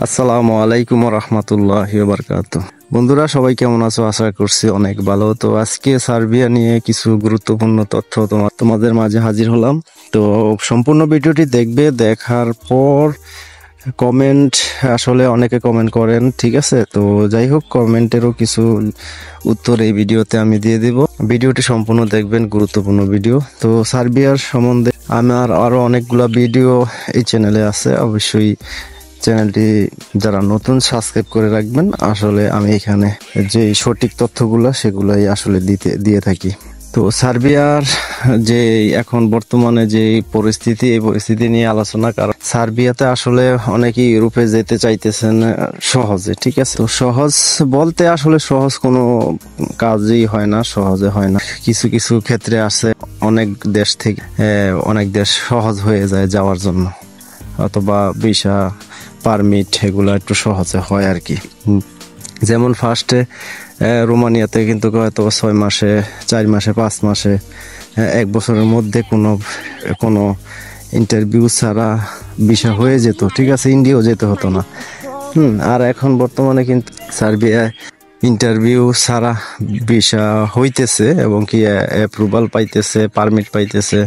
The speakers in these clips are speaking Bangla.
আসসালামু আলাইকুম রহমতুল্লাহি ওয়া বারাকাতুহু। বন্ধুরা সবাই কেমন আছো? আশা করছি অনেক ভালো। তো আজকে সার্বিয়া নিয়ে কিছু গুরুত্বপূর্ণ তথ্য তোমাদের মাঝে হাজির হলাম। তো সম্পূর্ণ ভিডিওটি দেখবে, দেখার পর কমেন্ট, আসলে অনেকে কমেন্ট করেন, ঠিক আছে? তো যাই হোক, কমেন্টেরও কিছু উত্তর এই ভিডিওতে আমি দিয়ে দিব। ভিডিওটি সম্পূর্ণ দেখবেন, গুরুত্বপূর্ণ ভিডিও। তো সার্বিয়ার সম্বন্ধে আমার আরো অনেকগুলা ভিডিও এই চ্যানেলে আছে, অবশ্যই চ্যানেলটি যারা নতুন সাবস্ক্রাইব করে রাখবেন। আসলে আমি এখানে যে সঠিক তথ্যগুলো সেগুলাই আসলে দিয়ে থাকি। তো সার্বিয়ার যে এখন বর্তমানে যে পরিস্থিতি, এই পরিস্থিতি নিয়ে আলোচনা, কারণ সার্বিয়াতে আসলে অনেকেই ইউরোপে যেতে চাইতেছেন সহজে, ঠিক আছে? তো সহজ বলতে আসলে সহজ কোনো কাজই হয় না, সহজে হয় না। কিছু কিছু ক্ষেত্রে আছে, অনেক দেশ থেকে অনেক দেশ সহজ হয়ে যায় যাওয়ার জন্য, অথবা ভিসা পারমিট এগুলো একটু সহজে হয় আর কি। যেমন ফার্স্টে রোমানিয়াতে কিন্তু হয়তো 6 মাসে, 4 মাসে, 5 মাসে, 1 বছরের মধ্যে কোনো ইন্টারভিউ ছাড়া ভিসা হয়ে যেত, ঠিক আছে? ইন্ডিয়াও যেতে হতো না। আর এখন বর্তমানে কিন্তু সার্বিয়ায় ইন্টারভিউ ছাড়া ভিসা হইতেছে এবং কি অ্যাপ্রুভাল পাইতেছে, পারমিট পাইতেছে,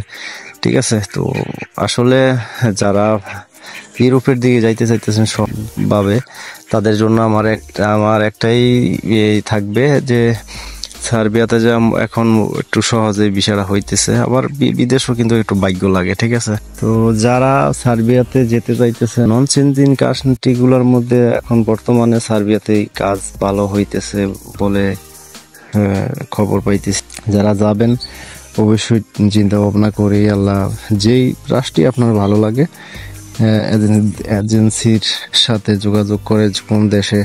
ঠিক আছে? তো আসলে যারা ইউরোপের দিকে যাইতে চাইতেছেন সবভাবে, তাদের জন্য আমার একটাই থাকবে যে সার্বিয়াতে যে এখন একটু সহজে ভিসাটা হইতেছে। আবার বিদেশও কিন্তু একটু ভাগ্য লাগে, ঠিক আছে? তো যারা সার্বিয়াতে যেতে চাইতেছে, নন সেনজেন কান্ট্রিগুলোর মধ্যে এখন বর্তমানে সার্বিয়াতেই কাজ ভালো হইতেছে বলে খবর পাইতেছি। যারা যাবেন অবশ্যই চিন্তা ভাবনা করে আল্লাহ যেই রাষ্ট্রই আপনার ভালো লাগে এজেন্সির সাথে যোগাযোগ করে কোন দেশে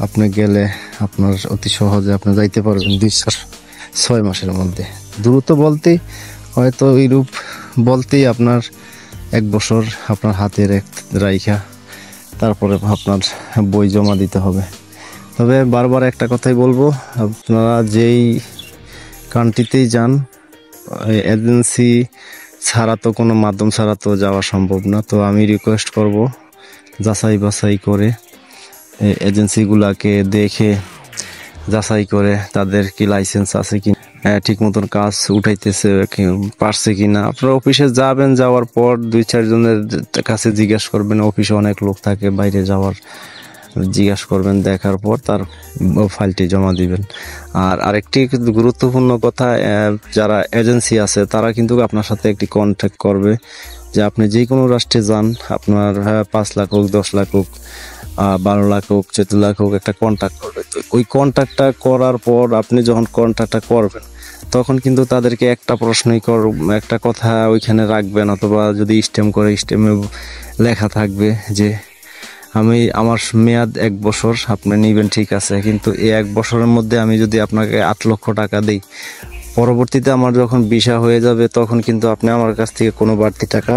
আপনি গেলে আপনার অতি সহজে আপনি যাইতে পারবেন 2-6 মাসের মধ্যে। দ্রুত বলতেই হয়তো ইউরোপ বলতেই আপনার 1 বছর আপনার হাতে রাইখা তারপরে আপনার বই জমা দিতে হবে। তবে বারবার একটা কথাই বলবো, আপনারা যেই কান্ট্রিতেই যান, এজেন্সি ছাড়া তো, কোনো মাধ্যম ছাড়া তো যাওয়া সম্ভব না। তো আমি রিকোয়েস্ট করব, যাচাই বাছাই করে এজেন্সিগুলাকে দেখে যাচাই করে তাদের কি লাইসেন্স আছে কি, ঠিক মতন কাজ উঠাইতেছে পারছে কিনা। আপনারা অফিসে যাবেন, যাওয়ার পর 2-4 জনের কাছে জিজ্ঞাসা করবেন, অফিসে অনেক লোক থাকে, বাইরে যাওয়ার জিজ্ঞাসা করবেন, দেখার পর তার ফাইলটি জমা দিবেন। আর আরেকটি গুরুত্বপূর্ণ কথা, যারা এজেন্সি আছে তারা কিন্তু আপনার সাথে একটি কন্ট্যাক্ট করবে যে আপনি যে কোনো রাষ্ট্রে যান, আপনার 5 লাখ হোক, 10 লাখ হোক, 12 লাখ হোক, 14 লাখ হোক, একটা কন্ট্যাক্ট করবে। তো ওই কন্ট্যাক্টটা করার পর আপনি যখন কন্ট্যাক্টটা করবেন, তখন কিন্তু তাদেরকে একটা প্রশ্নই একটা কথা ওইখানে রাখবেন, অথবা যদি স্টেমে লেখা থাকবে যে আমার মেয়াদ 1 বছর, আপনি নিবেন, ঠিক আছে? কিন্তু এই 1 বছরের মধ্যে আমি যদি আপনাকে 8 লক্ষ টাকা দিই, পরবর্তীতে আমার যখন ভিসা হয়ে যাবে, তখন কিন্তু আপনি আমার কাছ থেকে কোনো বাড়তি টাকা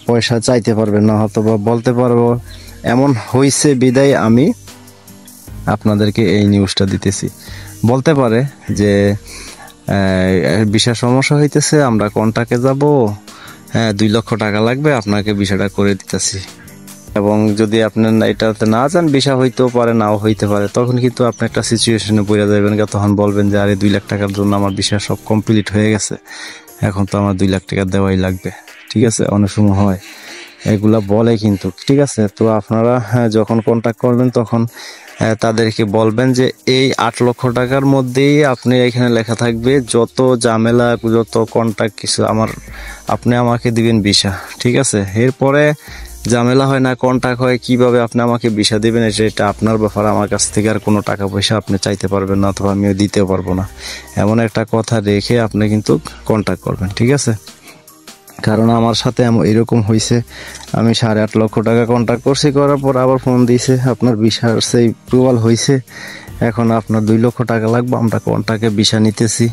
পয়সা চাইতে পারবেন না, অথবা বলতে পারবো এমন হইছে বিদায় আমি আপনাদেরকে এই নিউজটা দিতেছি। বলতে পারে যে ভিসা সমস্যা হইতেছে, আমরা কন্ট্যাক্টে যাব, 2 লক্ষ টাকা লাগবে, আপনাকে ভিসাটা করে দিতেছি। এবং যদি আপনার এটাতে না যান, ভিসা হইতেও পারে, নাও হইতে পারে, তখন কিন্তু আপনি একটা সিচুয়েশনে পড়ে যাবেন। তখন বলবেন যে আরে 2 লাখ টাকার জন্য আমার ভিসা সব কমপ্লিট হয়ে গেছে, এখন তো আমার 2 লাখ টাকা দেওয়াই লাগবে, ঠিক আছে? অনেক সময় হয়, এগুলা বলে কিন্তু, ঠিক আছে? তো আপনারা যখন কন্ট্যাক্ট করবেন, তখন তাদেরকে বলবেন যে এই 8 লক্ষ টাকার মধ্যেই আপনি এখানে লেখা থাকবে যত ঝামেলা, যত কন্ট্যাক্ট কিছু আপনি আমাকে দিবেন ভিসা, ঠিক আছে? এরপরে ঝামেলা হয় না, কন্ট্যাক্ট হয়, কিভাবে আপনি আমাকে ভিসা দিবেন এটা আপনার ব্যাপার। আমার কাছ থেকে আর কোনো টাকা পয়সা আপনি চাইতে পারবেন না, অথবা আমিও দিতে পারবো না, এমন একটা কথা রেখে আপনি কিন্তু কন্ট্যাক্ট করবেন, ঠিক আছে? কারণ আমার সাথে এরকম হয়েছে, আমি 8.5 লক্ষ টাকা কন্ট্যাক্ট করছি, করার পর আবার ফোন দিয়েছে আপনার ভিসার সেই অ্যাপ্রুভাল হয়েছে, এখন আপনার 2 লক্ষ টাকা লাগবে, আমরা কন্ট্যাক্টে ভিসা নিতেছি,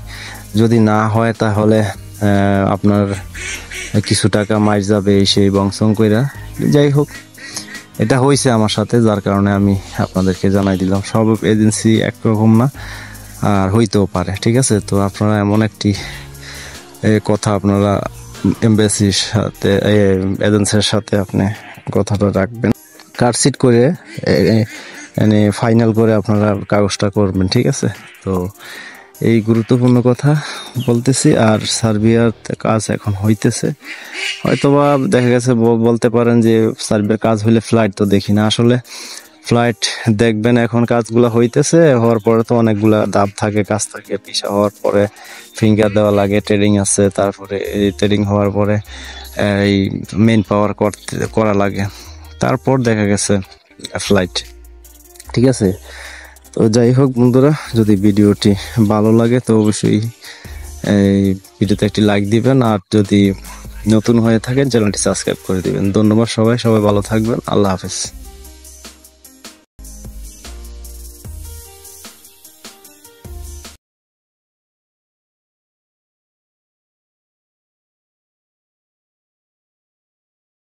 যদি না হয় তাহলে আপনার কিছু টাকা মাইর যাবে, সেই বংশং কইরা। যাই হোক, এটা হয়েছে আমার সাথে, যার কারণে আমি আপনাদেরকে জানাই দিলাম। সব এজেন্সি একরকম না, আর হইতেও পারে, ঠিক আছে? তো আপনারা এমন একটি কথা আপনারা এমবেসির সাথে, এজেন্সির সাথে আপনি কথাটা রাখবেন। কার্ডশিট করে মানে ফাইনাল করে আপনারা কাগজটা করবেন, ঠিক আছে? তো এই গুরুত্বপূর্ণ কথা বলতেছি। আর সার্বিয়ার কাজ এখন হইতেছে, হয়তোবা দেখা গেছে বলতে পারেন যে সার্বিয়ার কাজ হইলে ফ্লাইট তো দেখি না, আসলে ফ্লাইট দেখবেন এখন কাজগুলো হইতেছে, হওয়ার পরে তো অনেকগুলা ধাপ থাকে, কাজ থাকে, পিসা হওয়ার পরে ফিঙ্গার দেওয়া লাগে, ট্রেডিং আছে, তারপরে এই ট্রেডিং হওয়ার পরে এই মেন পাওয়ার করা লাগে, তারপর দেখা গেছে ফ্লাইট, ঠিক আছে? তো যাই হোক বন্ধুরা, যদি ভিডিওটি ভালো লাগে তো অবশ্যই এই ভিডিওতে একটি লাইক দিবেন, আর যদি নতুন হয়ে থাকেন চ্যানেলটি সাবস্ক্রাইব করে দিবেন। ধন্যবাদ সবাই ভালো থাকবেন, আল্লাহ হাফেজ।